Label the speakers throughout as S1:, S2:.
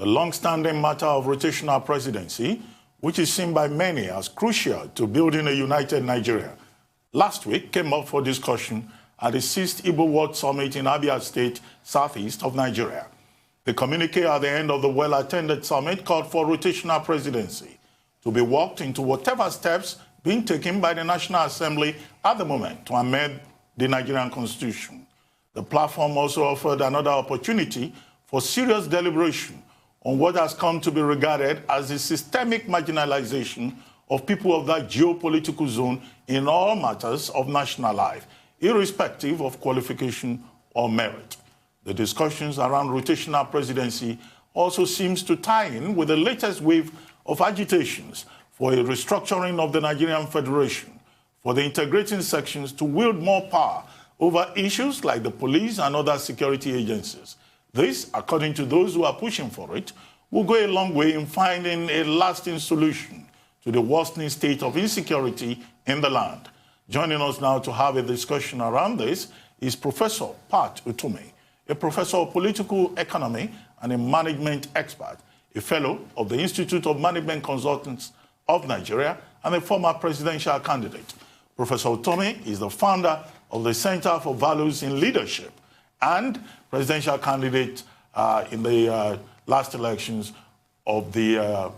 S1: long-standing matter of rotational presidency, which is seen by many as crucial to building a united Nigeria, last week came up for discussion at the 6th Igbo World Summit in Abia State, southeast of Nigeria. The communique at the end of the well-attended summit called for rotational presidency to be worked into whatever steps being taken by the National Assembly at the moment to amend the Nigerian Constitution. The platform also offered another opportunity for serious deliberation on what has come to be regarded as the systemic marginalization of people of that geopolitical zone in all matters of national life, irrespective of qualification or merit. The discussions around rotational presidency also seems to tie in with the latest wave of agitations for a restructuring of the Nigerian Federation, for the integrating sections to wield more power over issues like the police and other security agencies. This, according to those who are pushing for it, will go a long way in finding a lasting solution to the worsening state of insecurity in the land. Joining us now to have a discussion around this is Professor Pat Utomi, a professor of political economy and a management expert, a fellow of the Institute of Management Consultants of Nigeria, and a former presidential candidate. Professor Utomi is the founder of the Center for Values in Leadership and presidential candidate in the last elections of the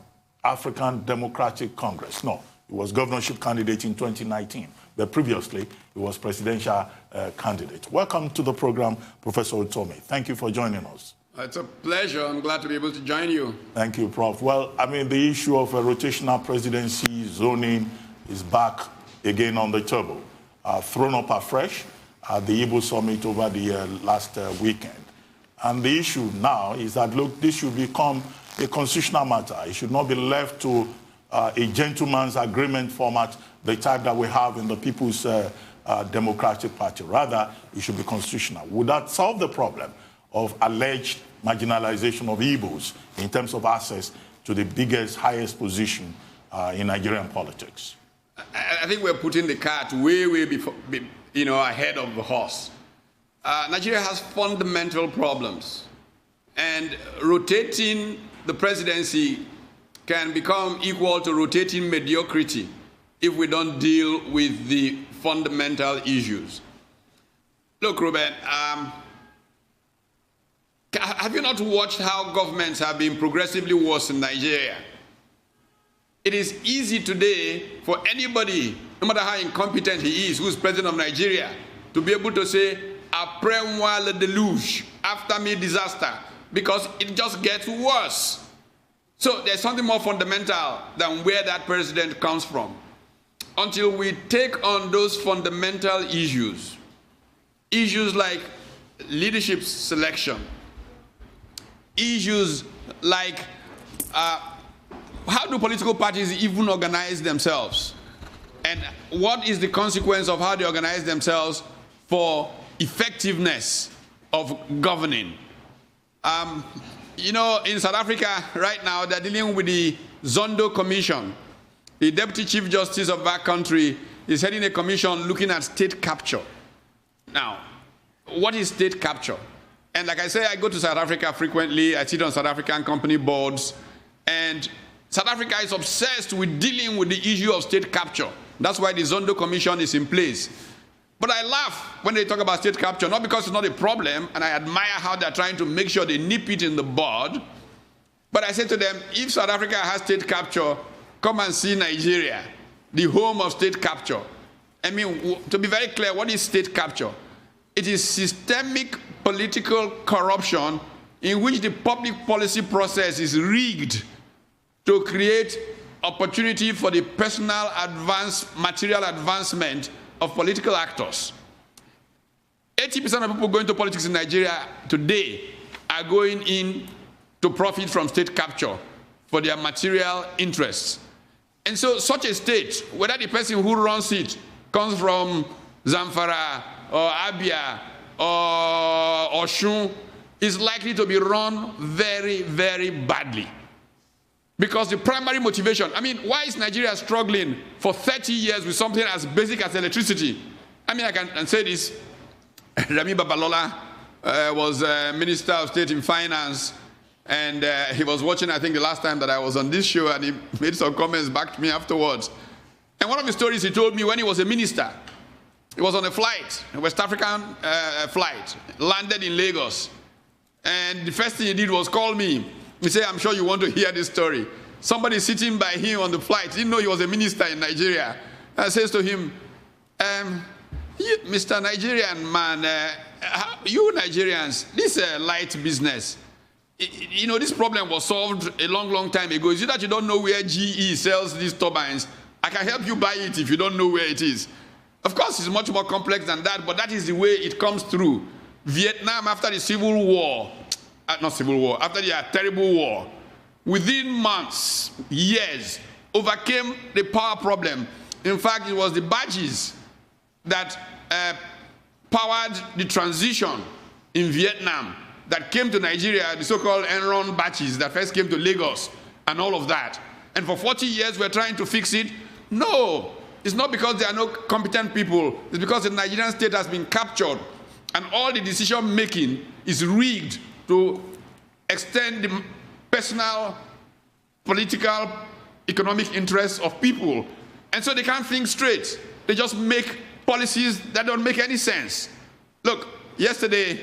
S1: African Democratic Congress. No, he was governorship candidate in 2019, but previously he was presidential candidate. Welcome to the program, Professor Utomi. Thank you for joining us.
S2: It's a pleasure. I'm glad to be able to join you.
S1: Thank you, Prof. Well, I mean, the issue of a rotational presidency zoning is back again on the table, thrown up afresh at the Igbo summit over the last weekend. And the issue now is that, look, this should become a constitutional matter. It should not be left to a gentleman's agreement format, the type that we have in the People's Democratic Party. Rather, it should be constitutional. Would that solve the problem of alleged marginalization of Igbos in terms of access to the biggest, highest position in Nigerian politics?
S2: I think we're putting the cart way before, ahead of the horse. Nigeria has fundamental problems, and rotating the presidency can become equal to rotating mediocrity if we don't deal with the fundamental issues. Look, Ruben, have you not watched how governments have been progressively worse in Nigeria? It is easy today for anybody, no matter how incompetent he is, who's president of Nigeria, to be able to say, après moi le déluge, after me disaster, because it just gets worse. So there's something more fundamental than where that president comes from. Until we take on those fundamental issues like leadership selection, issues like how do political parties even organize themselves? And what is the consequence of how they organize themselves for effectiveness of governing? In South Africa right now, they're dealing with the Zondo Commission. The Deputy Chief Justice of that country is heading a commission looking at state capture. Now, what is state capture? And like I say, I go to South Africa frequently. I sit on South African company boards. And South Africa is obsessed with dealing with the issue of state capture. That's why the Zondo Commission is in place. But I laugh when they talk about state capture, not because it's not a problem, and I admire how they're trying to make sure they nip it in the bud. But I say to them, if South Africa has state capture, come and see Nigeria, the home of state capture. I mean, to be very clear, what is state capture? It is systemic political corruption in which the public policy process is rigged to create opportunity for the personal material advancement of political actors. 80% of people going to politics in Nigeria today are going in to profit from state capture for their material interests. And so such a state, whether the person who runs it comes from Zamfara or Abia or Oshun, is likely to be run very, very badly. Because the primary motivation, I mean, why is Nigeria struggling for 30 years with something as basic as electricity? I mean, I can say this. Remi Babalola was Minister of State in Finance And he was watching, I think, the last time that I was on this show, and he made some comments back to me afterwards. And one of the stories he told me when he was a minister, he was on a flight, a West African flight, landed in Lagos. And the first thing he did was call me. He said, I'm sure you want to hear this story. Somebody sitting by him on the flight didn't know he was a minister in Nigeria. And says to him, Mr. Nigerian man, you Nigerians, this light business, you know, this problem was solved a long, long time ago. Is it that you don't know where GE sells these turbines? I can help you buy it if you don't know where it is. Of course, it's much more complex than that, but that is the way it comes through. Vietnam, after the Civil War, after the terrible war, within months, years, overcame the power problem. In fact, it was the badges that powered the transition in Vietnam that came to Nigeria, the so-called Enron batches that first came to Lagos and all of that. And for 40 years, we're trying to fix it. No, it's not because there are no competent people. It's because the Nigerian state has been captured and all the decision-making is rigged to extend the personal, political, economic interests of people. And so they can't think straight. They just make policies that don't make any sense. Look, yesterday,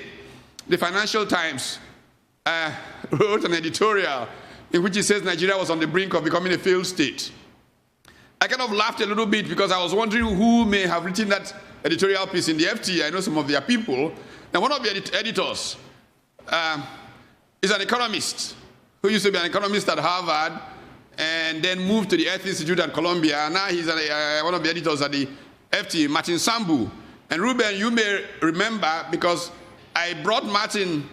S2: the Financial Times wrote an editorial in which it says Nigeria was on the brink of becoming a failed state. I kind of laughed a little bit because I was wondering who may have written that editorial piece in the FT. I know some of their people. And one of the editors is an economist who used to be an economist at Harvard and then moved to the Earth Institute at Columbia. And now he's one of the editors at the FT, Martin Sambu. And Ruben, you may remember because I brought Martin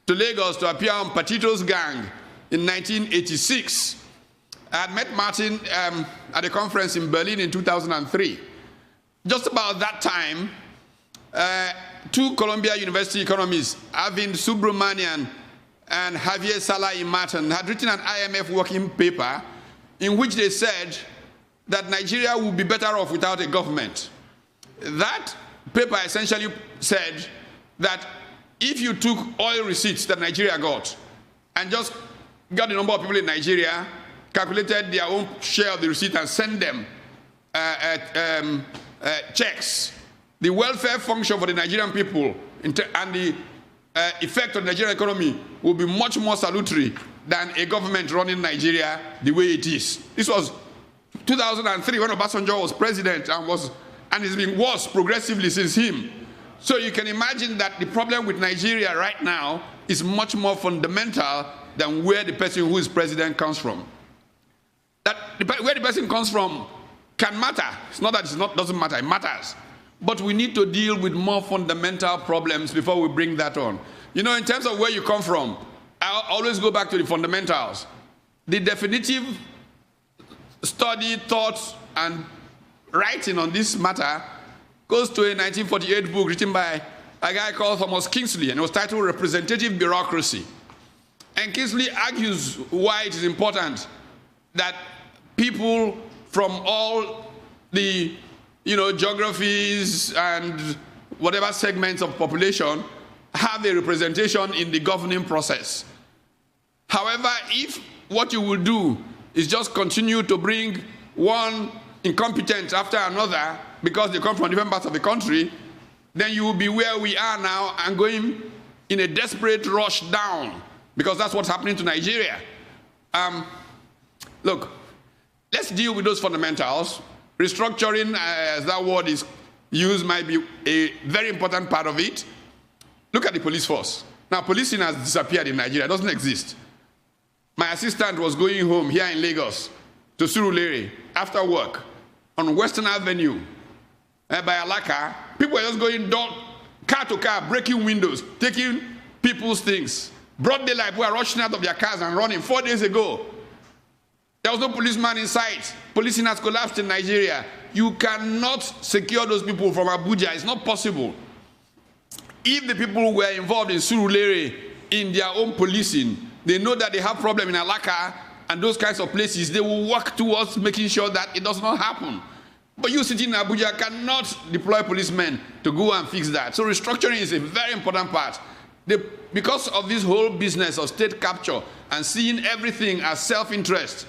S2: to Lagos to appear on Patito's Gang in 1986. I had met Martin at a conference in Berlin in 2003. Just about that time, two Columbia University economists, Arvind Subramanian and Javier Salah-Martin, had written an IMF working paper in which they said that Nigeria would be better off without a government. That paper essentially said that if you took oil receipts that Nigeria got and just got the number of people in Nigeria, calculated their own share of the receipt and sent them checks, the welfare function for the Nigerian people and the effect on the Nigerian economy will be much more salutary than a government running Nigeria the way it is. This was 2003 when Obasanjo was president and it's been worse progressively since him. So you can imagine that the problem with Nigeria right now is much more fundamental than where the person who is president comes from. Where the person comes from can matter. It's not that it doesn't matter, it matters. But we need to deal with more fundamental problems before we bring that on. You know, in terms of where you come from, I always go back to the fundamentals. The definitive study, thoughts, and writing on this matter goes to a 1948 book written by a guy called Thomas Kingsley, and it was titled Representative Bureaucracy. And Kingsley argues why it is important that people from all the geographies and whatever segments of population have a representation in the governing process. However, if what you will do is just continue to bring one incompetent after another because they come from different parts of the country, then you will be where we are now and going in a desperate rush down, because that's what's happening to Nigeria. Look, let's deal with those fundamentals. Restructuring, as that word is used, might be a very important part of it. Look at the police force. Now, policing has disappeared in Nigeria. It doesn't exist. My assistant was going home here in Lagos to Surulere after work on Western Avenue by Alaka. People were just going car to car, breaking windows, taking people's things. Broad daylight, people were rushing out of their cars and running 4 days ago. There was no policeman in sight. Policing has collapsed in Nigeria. You cannot secure those people from Abuja. It's not possible. If the people who were involved in Surulere in their own policing, they know that they have problem in Alaka and those kinds of places, they will work towards making sure that it does not happen. But you sitting in Abuja cannot deploy policemen to go and fix that. So restructuring is a very important part. because of this whole business of state capture and seeing everything as self-interest,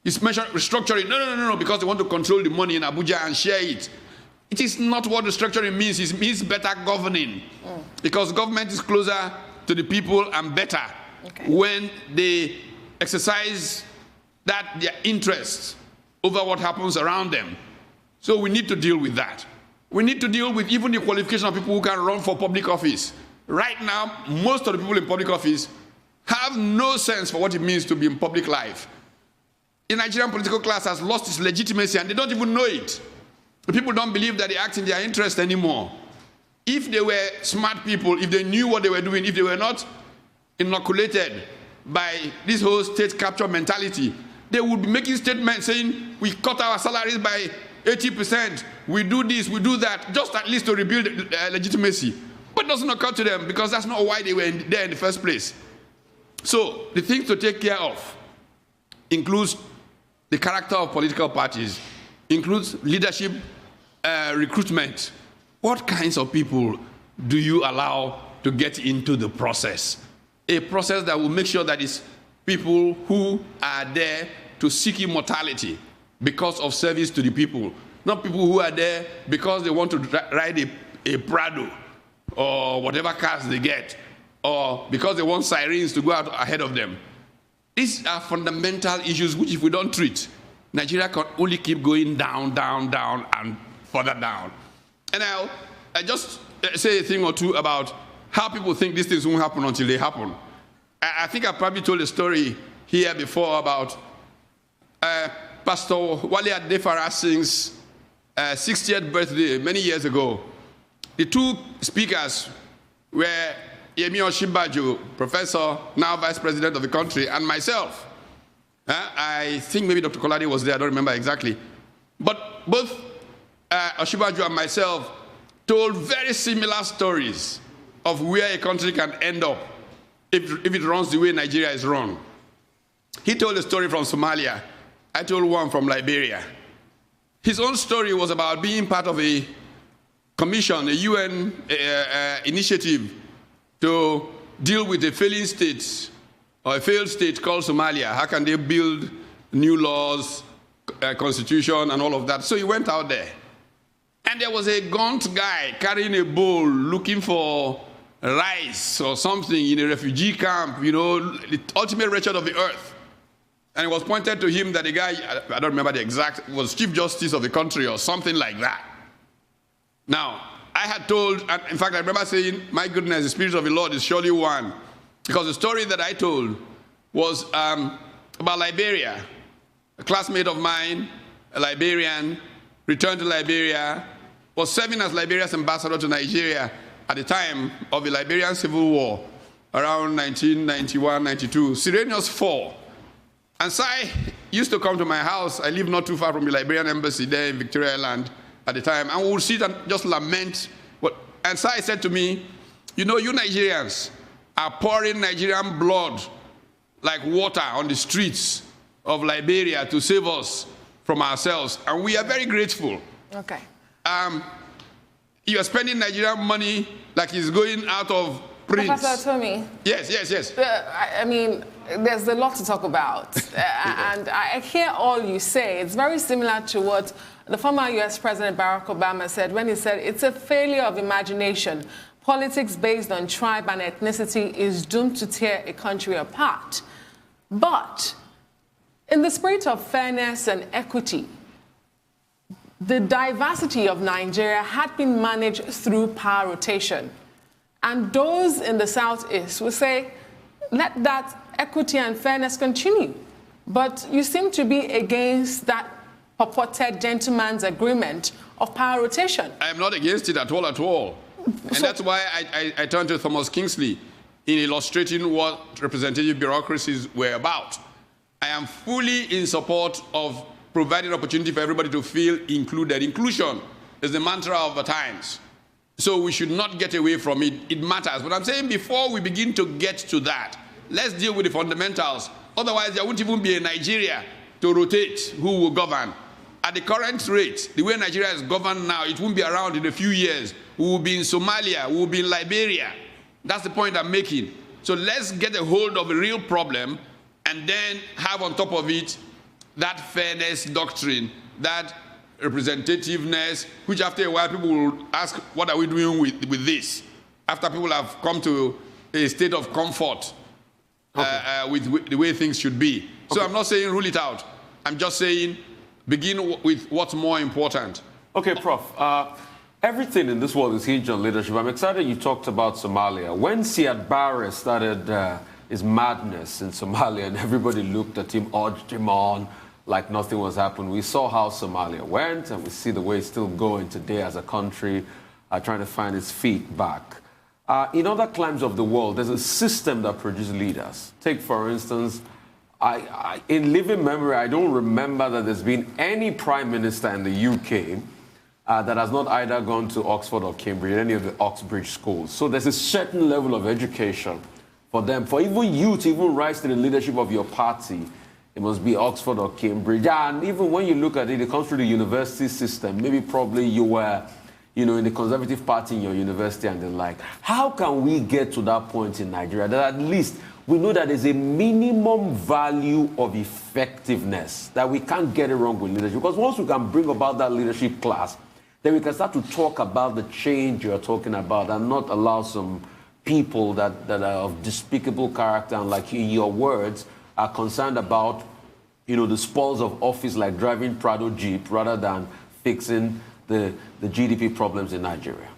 S2: it's mentioned restructuring. No, because they want to control the money in Abuja and share it. It is not what restructuring means. It means better governing. Because government is closer to the people and better when they exercise their interests over what happens around them. So we need to deal with that. We need to deal with even the qualification of people who can run for public office. Right now, most of the people in public office have no sense for what it means to be in public life. The Nigerian political class has lost its legitimacy and they don't even know it. The people don't believe that they act in their interest anymore. If they were smart people, if they knew what they were doing, if they were not inoculated by this whole state capture mentality, they would be making statements saying, we cut our salaries by 80%, we do this, we do that, just at least to rebuild legitimacy. But it doesn't occur to them because that's not why they were there in the first place. So the things to take care of includes the character of political parties, includes leadership recruitment. What kinds of people do you allow to get into the process? A process that will make sure that it's people who are there to seek immortality because of service to the people, not people who are there because they want to ride a Prado or whatever cars they get, or because they want sirens to go out ahead of them. These are fundamental issues which if we don't treat, Nigeria can only keep going down, down, down, and further down. And now, I just say a thing or two about how people think these things won't happen until they happen. I think I probably told a story here before about Pastor Wale Adefara Singh's 60th birthday many years ago. The two speakers were Yemi Osinbajo, professor, now vice president of the country, and myself. I think maybe Dr. Kolade was there, I don't remember exactly. But both Osinbajo and myself told very similar stories of where a country can end up if it runs the way Nigeria is run. He told a story from Somalia. I told one from Liberia. His own story was about being part of a commission, a UN initiative to deal with a failing state or a failed state called Somalia. How can they build new laws, constitution, and all of that? So he went out there. And there was a gaunt guy carrying a bowl looking for rice or something in a refugee camp, you know, the ultimate wretched of the earth. And it was pointed to him that the guy, I don't remember the exact, was Chief Justice of the country or something like that. Now, I had told, and in fact, I remember saying, my goodness, the Spirit of the Lord is surely one. Because the story that I told was about Liberia. A classmate of mine, a Liberian, returned to Liberia, was serving as Liberia's ambassador to Nigeria at the time of the Liberian Civil War, around 1991-92, Sirenius 4. And Sai used to come to my house. I live not too far from the Liberian embassy there in Victoria Island at the time, and we would sit and just lament. And Sai said to me, you know, you Nigerians are pouring Nigerian blood like water on the streets of Liberia to save us from ourselves, and we are very grateful.
S3: Okay.
S2: You are spending Nigerian money like it's going out of print.
S3: Professor Utomi.
S2: Yes.
S3: I mean, there's a lot to talk about. And I hear all you say. It's very similar to what the former US President Barack Obama said when he said it's a failure of imagination. Politics based on tribe and ethnicity is doomed to tear a country apart. But in the spirit of fairness and equity, the diversity of Nigeria had been managed through power rotation. And those in the Southeast will say, let that equity and fairness continue. But you seem to be against that purported gentleman's agreement of power rotation.
S2: I am not against it at all. And that's why I turned to Thomas Kingsley in illustrating what representative bureaucracies were about. I am fully in support of providing opportunity for everybody to feel included. Inclusion is the mantra of the times. So we should not get away from it. It matters. But I'm saying before we begin to get to that, let's deal with the fundamentals. Otherwise, there won't even be a Nigeria to rotate who will govern. At the current rate, the way Nigeria is governed now, it won't be around in a few years. We will be in Somalia, we will be in Liberia. That's the point I'm making. So let's get a hold of a real problem and then have on top of it that fairness doctrine, that representativeness, which after a while people will ask, what are we doing with this? After people have come to a state of comfort with the way things should be. So I'm not saying rule it out. I'm just saying begin with what's more important.
S4: Okay, Prof. Everything in this world is hinged on leadership. I'm excited you talked about Somalia. When Siad Barre started his madness in Somalia and everybody looked at him, urged him on like nothing was happening, we saw how Somalia went, and we see the way it's still going today as a country, trying to find its feet back. In other climes of the world, there's a system that produces leaders. Take, for instance, in living memory, I don't remember that there's been any prime minister in the UK that has not either gone to Oxford or Cambridge, any of the Oxbridge schools. So there's a certain level of education for them. For even you to even rise to the leadership of your party, it must be Oxford or Cambridge. And even when you look at it, it comes through the university system. Maybe probably you were, in the Conservative Party in your university and the like. How can we get to that point in Nigeria that at least we know that there's a minimum value of effectiveness, that we can't get it wrong with leadership? Because once we can bring about that leadership class, then we can start to talk about the change you're talking about and not allow some people that are of despicable character and, like in your words, are concerned about, the spoils of office, like driving Prado Jeep, rather than fixing the GDP problems in Nigeria.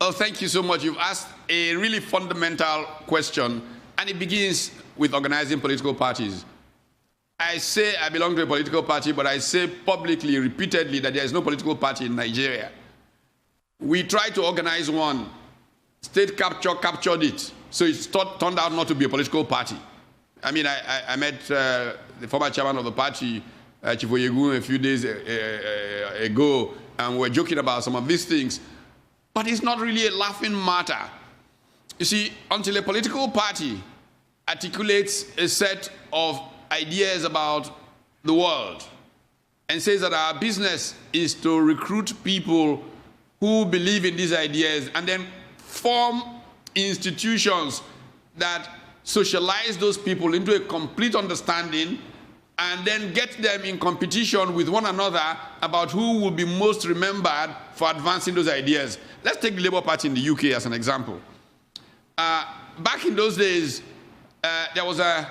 S2: Thank you so much. You've asked a really fundamental question, and it begins with organizing political parties. I say I belong to a political party, but I say publicly, repeatedly, that there is no political party in Nigeria. We tried to organize one. State captured it. So it turned out not to be a political party. I mean, I met the former chairman of the party, Chief Oyegun, a few days ago, and we were joking about some of these things. But it's not really a laughing matter. You see, until a political party articulates a set of ideas about the world and says that our business is to recruit people who believe in these ideas and then form institutions that socialize those people into a complete understanding and then get them in competition with one another about who will be most remembered for advancing those ideas. Let's take the Labour Party in the UK as an example. Back in those days, there was an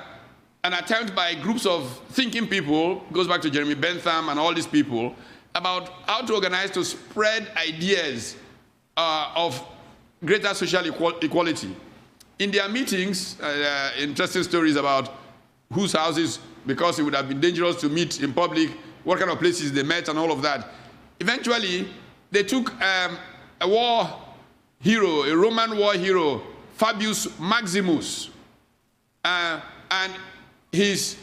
S2: attempt by groups of thinking people, goes back to Jeremy Bentham and all these people, about how to organize to spread ideas of greater social equality. In their meetings, interesting stories about whose houses, because it would have been dangerous to meet in public, what kind of places they met and all of that. Eventually, they took a war hero, a Roman war hero, Fabius Maximus, and his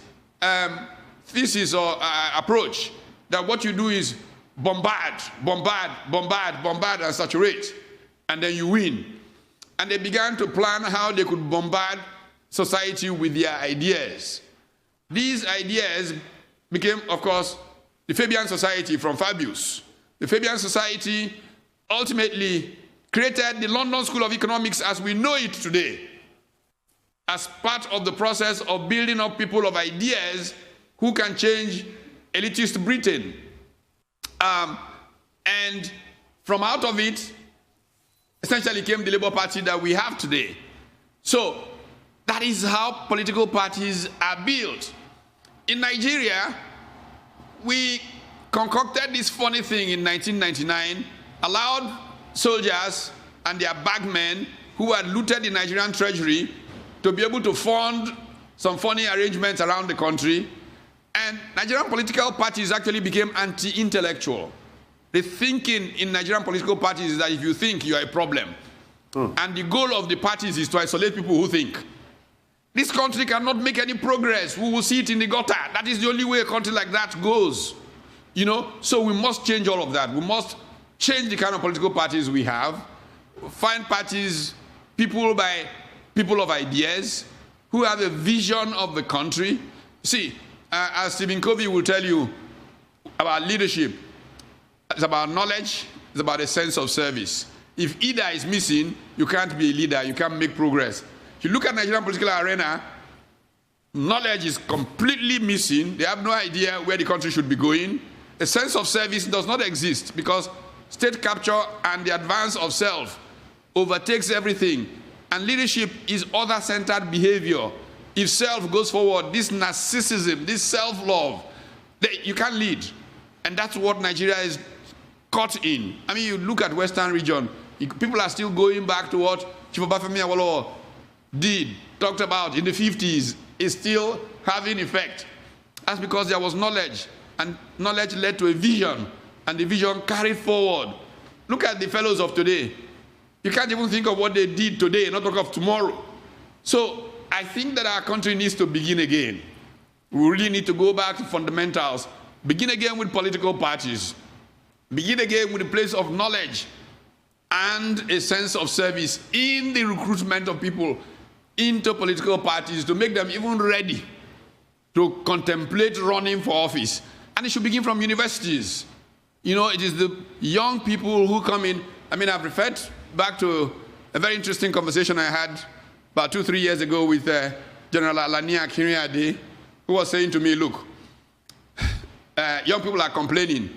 S2: thesis or approach that what you do is bombard, and saturate, and then you win. And they began to plan how they could bombard society with their ideas. These ideas became, of course, the Fabian Society from Fabius. The Fabian Society ultimately created the London School of Economics as we know it today, as part of the process of building up people of ideas who can change elitist Britain. And from out of it, essentially came the Labour Party that we have today. So that is how political parties are built. In Nigeria, we concocted this funny thing in 1999, allowed soldiers and their bagmen who had looted the Nigerian treasury to be able to fund some funny arrangements around the country. And Nigerian political parties actually became anti-intellectual. The thinking in Nigerian political parties is that if you think, you are a problem. And the goal of the parties is to isolate people who think. This country cannot make any progress. We will see it in the gutter. That is the only way a country like that goes. So we must change all of that. We must change the kind of political parties we have, find parties, people of ideas, who have a vision of the country. See, as Stephen Covey will tell you about leadership, it's about knowledge, it's about a sense of service. If either is missing, you can't be a leader, you can't make progress. If you look at Nigerian political arena, knowledge is completely missing. They have no idea where the country should be going. A sense of service does not exist because state capture and the advance of self overtakes everything. And leadership is other-centered behavior. If self goes forward, this narcissism, this self-love, you can't lead. And that's what Nigeria is caught in. I mean, you look at Western region, people are still going back to what Chief Obafemi Awolowo did, talked about in the 50s, is still having effect. That's because there was knowledge, and knowledge led to a vision, and the vision carried forward. Look at the fellows of today. You can't even think of what they did today, not talk of tomorrow. So I think that our country needs to begin again. We really need to go back to fundamentals, begin again with political parties, begin again with a place of knowledge and a sense of service in the recruitment of people into political parties to make them even ready to contemplate running for office. And it should begin from universities. You know, it is the young people who come in. I mean, I've referred back to a very interesting conversation I had about 2-3 years ago with General Alani Akinrinade, who was saying to me, look, young people are complaining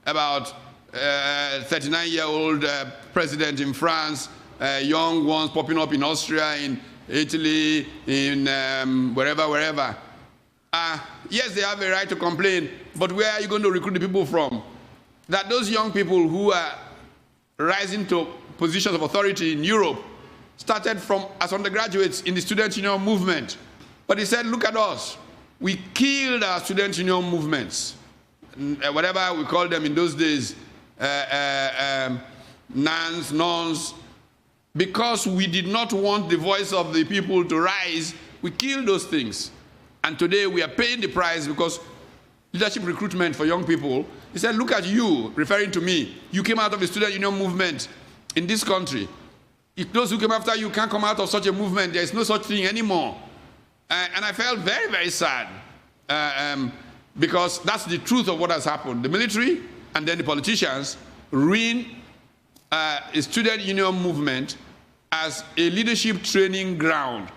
S2: about 39-year-old president in France, young ones popping up in Austria, in Italy, in wherever. Yes, they have a right to complain, but where are you going to recruit the people from? That those young people who are rising to positions of authority in Europe started from as undergraduates in the student union movement. But he said, look at us. We killed our student union movements, whatever we called them in those days, nuns, because we did not want the voice of the people to rise. We killed those things. And today we are paying the price because leadership recruitment for young people. He said, look at you, referring to me. You came out of the student union movement in this country. If those who came after you can't come out of such a movement, there is no such thing anymore. And I felt very, very sad because that's the truth of what has happened. The military and then the politicians ruined a student union movement as a leadership training ground,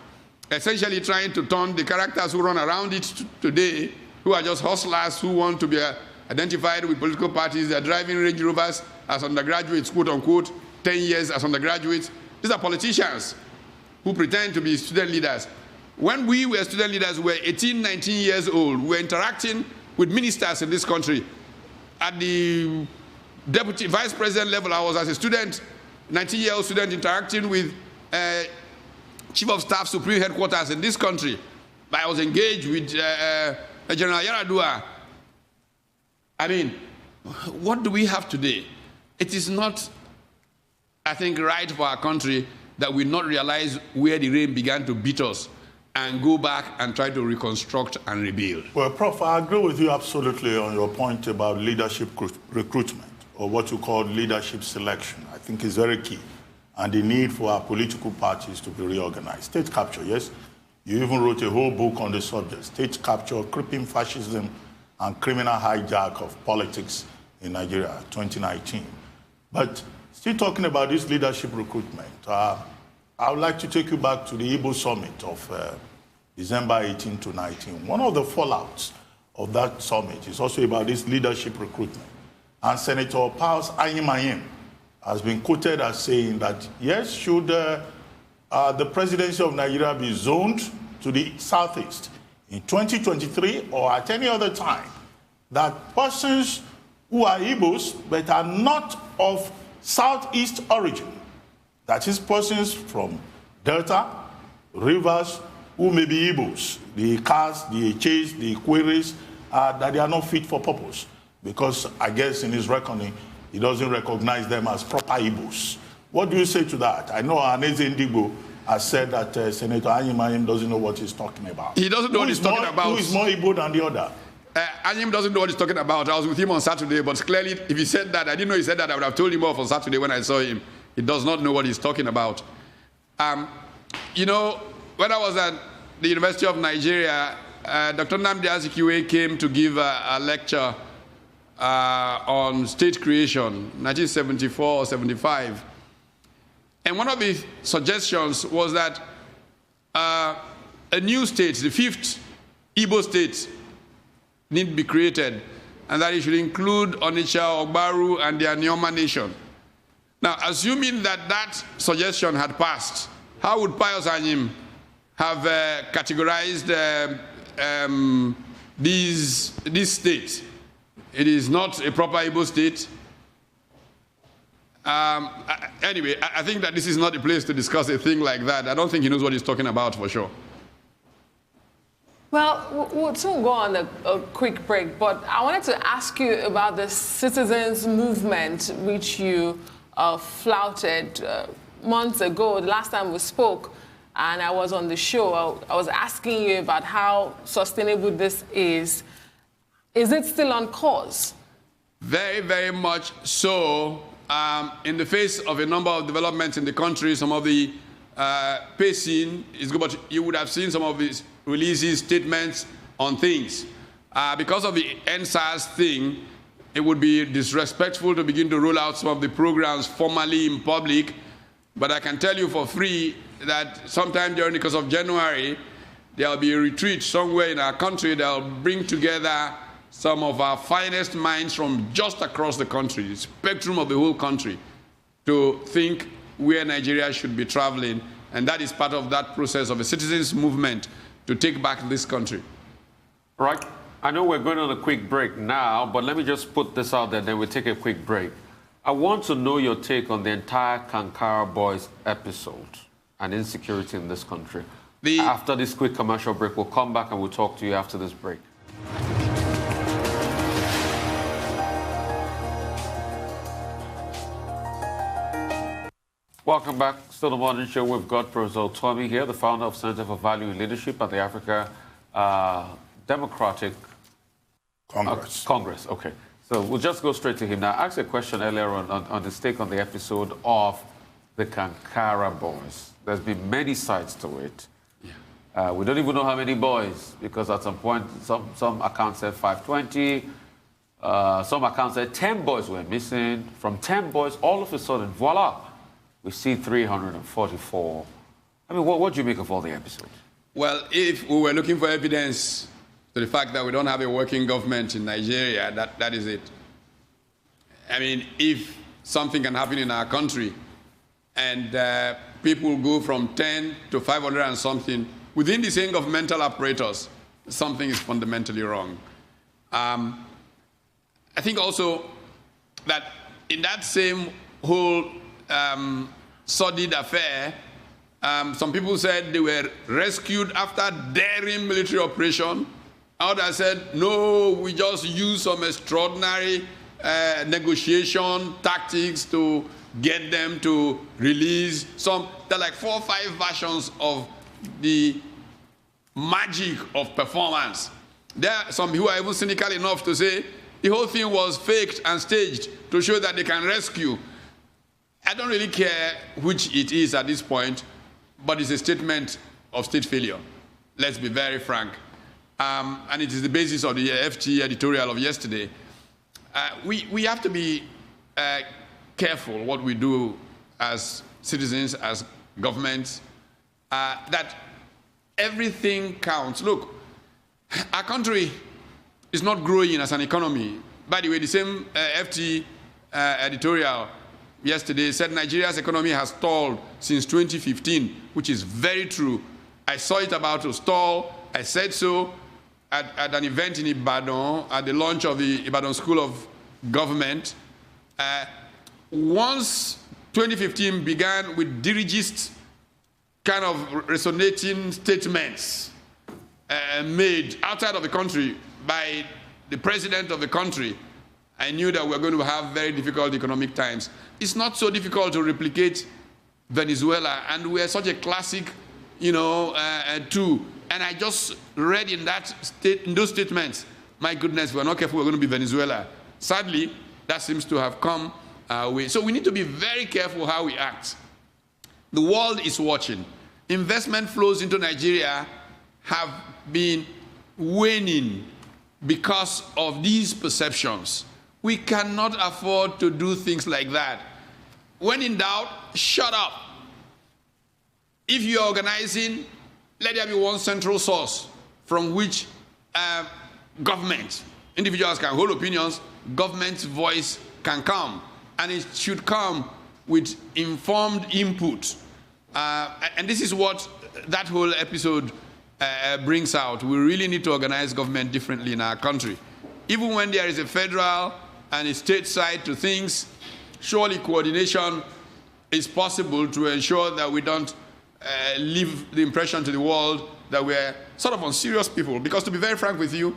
S2: essentially trying to turn the characters who run around it today, who are just hustlers who want to be identified with political parties. They're driving Range Rovers as undergraduates, quote unquote, 10 years as undergraduates. These are politicians who pretend to be student leaders. When we were student leaders, we were 18, 19 years old. We were interacting with ministers in this country. At the deputy vice president level, I was as a student, 19-year-old student, interacting with chief of staff, supreme headquarters in this country. I was engaged with General Yaradua. I mean, what do we have today? It is not, I think, right for our country that we not realize where the rain began to beat us and go back and try to reconstruct and rebuild.
S1: Well, Prof, I agree with you absolutely on your point about leadership recruitment, or what you call leadership selection. I think is very key, and the need for our political parties to be reorganized. State capture, yes. You even wrote a whole book on the subject, state capture, creeping fascism, and criminal hijack of politics in Nigeria, 2019. But still talking about this leadership recruitment, I would like to take you back to the Igbo summit of December 18 to 19. One of the fallouts of that summit is also about this leadership recruitment. And Senator Pius Ayim has been quoted as saying that, yes, should the presidency of Nigeria be zoned to the southeast in 2023 or at any other time, that persons who are Igbos but are not of southeast origin, that is, persons from Delta, Rivers, who may be Igbos, the Kas, the Eches, the Queries, that they are not fit for purpose. Because I guess in his reckoning, he doesn't recognize them as proper Igbos. What do you say to that? I know Aneze Ndigbo has said that Senator Ayim doesn't know what he's talking about.
S2: He doesn't know what he's talking about.
S1: Who is more Igbo than the other?
S2: Ayim doesn't know what he's talking about. I was with him on Saturday, but clearly, if he said that, I didn't know he said that, I would have told him off on Saturday when I saw him. He does not know what he's talking about. You know, when I was at the University of Nigeria, Dr. Nnamdi Azikiwe came to give a lecture on state creation, 1974 or 75. And one of the suggestions was that a new state, the 5th Igbo state, need to be created, and that it should include Onitsha, Ogbaru, and the Anioma nation. Now, assuming that that suggestion had passed, how would Pius Anyim have categorized these states? It is not a proper Igbo state. Anyway, I think that this is not the place to discuss a thing like that. I don't think he knows what he's talking about for sure.
S3: Well, we'll soon go on a quick break, but I wanted to ask you about the citizens' movement, which you flouted months ago. The last time we spoke, and I was on the show, I was asking you about how sustainable this is. Is it still on course?
S2: Very, very much so. In the face of a number of developments in the country, some of the pacing is good, but you would have seen some of these releases, statements on things. Because of the NSAS thing, it would be disrespectful to begin to roll out some of the programs formally in public, but I can tell you for free that sometime during the course of January, there will be a retreat somewhere in our country that will bring together some of our finest minds from just across the country, the spectrum of the whole country, to think where Nigeria should be traveling, and that is part of that process of a citizens' movement to take back this country.
S4: All right. I know we're going on a quick break now, but let me just put this out there, then we'll take a quick break. I want to know your take on the entire Kankara Boys episode and insecurity in this country. After this quick commercial break, we'll come back and we'll talk to you after this break. Welcome back. Still the morning show. We've got Prof Utomi here, the founder of Center for Value in Leadership at the Africa Democratic Congress. Okay. So we'll just go straight to him. Now, I asked a question earlier on his take on the episode of the Kankara Boys. There's been many sides to it. Yeah. We don't even know how many boys, because at some point, some accounts said 520. Some accounts said 10 boys were missing. From 10 boys, all of a sudden, voila, we see 344. I mean, what do you make of all the episodes?
S2: Well, if we were looking for evidence to the fact that we don't have a working government in Nigeria, that is it. I mean, if something can happen in our country and people go from 10 to 500 and something within the same governmental apparatus, something is fundamentally wrong. I think also that in that same whole sordid affair, some people said they were rescued after daring military operation. Others said, no, we just used some extraordinary negotiation tactics to get them to release some. There are like 4 or 5 versions of the magic of performance. There are some who are even cynical enough to say the whole thing was faked and staged to show that they can rescue. I don't really care which it is at this point, but it's a statement of state failure. Let's be very frank. And it is the basis of the FT editorial of yesterday. We have to be careful what we do as citizens, as governments, that everything counts. Look, our country is not growing as an economy. By the way, the same FT editorial yesterday said Nigeria's economy has stalled since 2015, which is very true. I saw it about to stall. I said so at an event in Ibadan, at the launch of the Ibadan School of Government. Once 2015 began with dirigist kind of resonating statements made outside of the country by the president of the country, I knew that we were going to have very difficult economic times. It's not so difficult to replicate Venezuela, and we're such a classic, too. And I just read in those statements, my goodness, we're not careful, we're going to be Venezuela. Sadly, that seems to have come our way. So we need to be very careful how we act. The world is watching. Investment flows into Nigeria have been waning because of these perceptions. We cannot afford to do things like that. When in doubt, shut up. If you are organizing, let there be one central source from which government, individuals can hold opinions, government's voice can come, and it should come with informed input. And this is what that whole episode brings out. We really need to organize government differently in our country. Even when there is a federal and a state side to things, surely coordination is possible to ensure that we don't leave the impression to the world that we're sort of unserious people. Because to be very frank with you,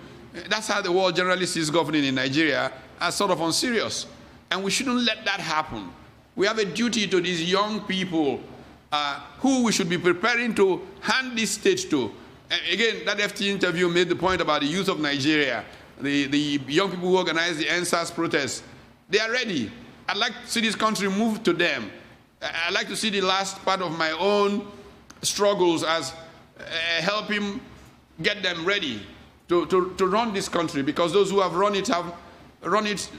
S2: that's how the world generally sees governing in Nigeria, as sort of unserious. And we shouldn't let that happen. We have a duty to these young people who we should be preparing to hand this state to. Again, that FT interview made the point about the youth of Nigeria, the young people who organize the NSAS protests. They are ready. I'd like to see this country move to them. I'd like to see the last part of my own struggles as helping get them ready to run this country, because those who have run it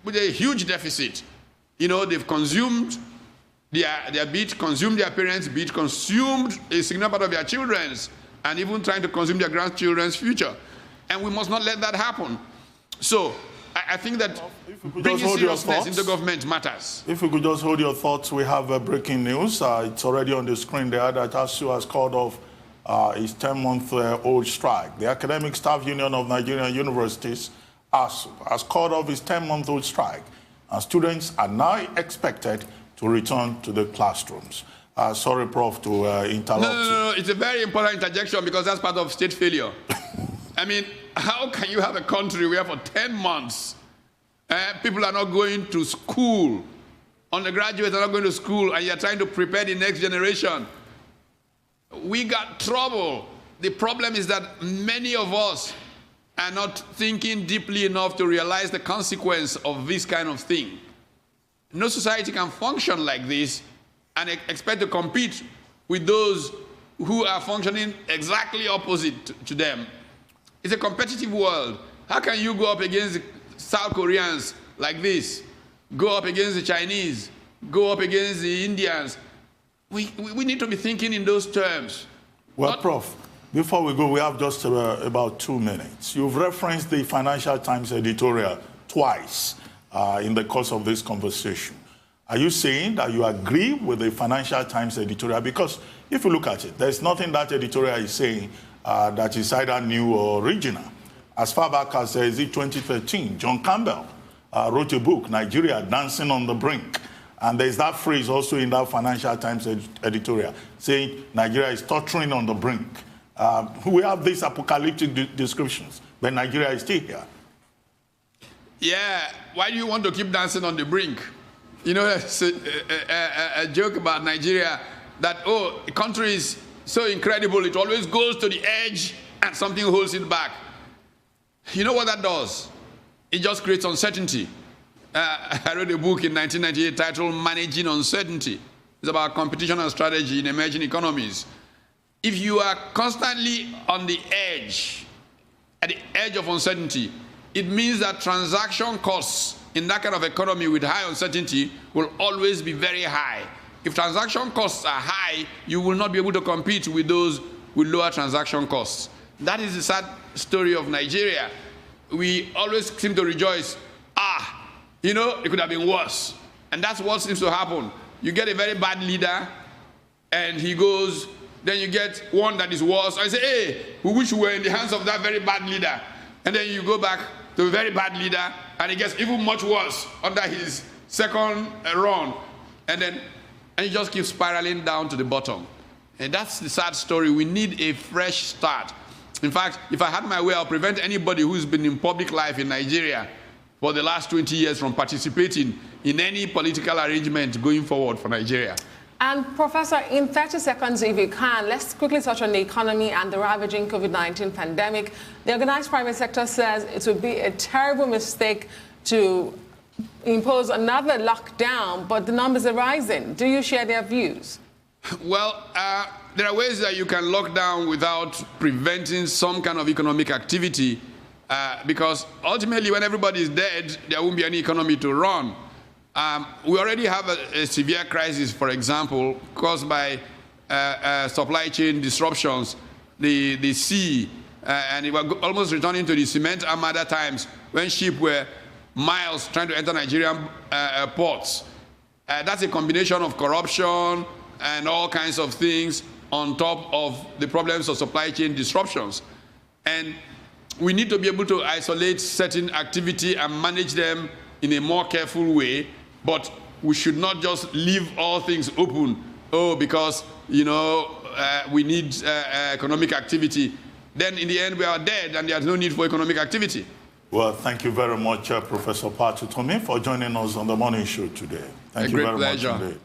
S2: with a huge deficit. You know, they've consumed their bit, consumed their parents' bit, consumed a significant part of their children's, and even trying to consume their grandchildren's future. And we must not let that happen. So I think that bringing seriousness into government matters.
S1: If we could just hold your thoughts, we have breaking news. It's already on the screen there that ASU has called off his 10-month-old strike. The Academic Staff Union of Nigerian Universities, ASU, has called off his 10-month-old strike, and students are now expected to return to the classrooms. Sorry, Prof, to interrupt.
S2: No, it's a very important interjection, because that's part of state failure. I mean, how can you have a country where for 10 months people are not going to school, undergraduates are not going to school, and you're trying to prepare the next generation? We got trouble. The problem is that many of us are not thinking deeply enough to realize the consequence of this kind of thing. No society can function like this and expect to compete with those who are functioning exactly opposite to them. It's a competitive world. How can you go up against the South Koreans like this? Go up against the Chinese? Go up against the Indians? We need to be thinking in those terms.
S1: Well, Prof, before we go, we have just about 2 minutes. You've referenced the Financial Times editorial twice in the course of this conversation. Are you saying that you agree with the Financial Times editorial? Because if you look at it, there's nothing that editorial is saying that is either new or original. As far back as 2013, John Campbell wrote a book, Nigeria Dancing on the Brink. And there's that phrase also in that Financial Times editorial saying Nigeria is tottering on the brink. We have these apocalyptic descriptions, but Nigeria is still here.
S2: Yeah, why do you want to keep dancing on the brink? You know, it's a joke about Nigeria that, oh, the country is so incredible, it always goes to the edge and something holds it back. You know what that does? It just creates uncertainty. I wrote a book in 1998 titled Managing Uncertainty. It's about competition and strategy in emerging economies. If you are constantly on the edge, at the edge of uncertainty, it means that transaction costs in that kind of economy with high uncertainty will always be very high. If transaction costs are high, you will not be able to compete with those with lower transaction costs. That is the sad story of Nigeria. We always seem to rejoice, you know, it could have been worse. And that's what seems to happen. You get a very bad leader, and he goes, then you get one that is worse. I say, hey, we wish we were in the hands of that very bad leader. And then you go back to a very bad leader, and it gets even much worse under his second run. And you just keep spiraling down to the bottom. And that's the sad story. We need a fresh start. In fact, if I had my way, I'll prevent anybody who's been in public life in Nigeria for the last 20 years from participating in any political arrangement going forward for Nigeria.
S3: And Professor, in 30 seconds, if you can, let's quickly touch on the economy and the ravaging COVID-19 pandemic. The organized private sector says it would be a terrible mistake to impose another lockdown, but the numbers are rising. Do you share their views?
S2: Well, there are ways that you can lock down without preventing some kind of economic activity, because ultimately when everybody is dead, there won't be any economy to run. We already have a severe crisis, for example, caused by supply chain disruptions, the sea, and it was almost returning to the cement armada times when ships were miles trying to enter Nigerian ports. That's a combination of corruption and all kinds of things on top of the problems of supply chain disruptions. And we need to be able to isolate certain activity and manage them in a more careful way, but we should not just leave all things open, because, you know, we need economic activity. Then in the end we are dead and there's no need for economic activity.
S1: Well, thank you very much, Professor Pat Utomi, for joining us on the morning show today. Thank you very much indeed.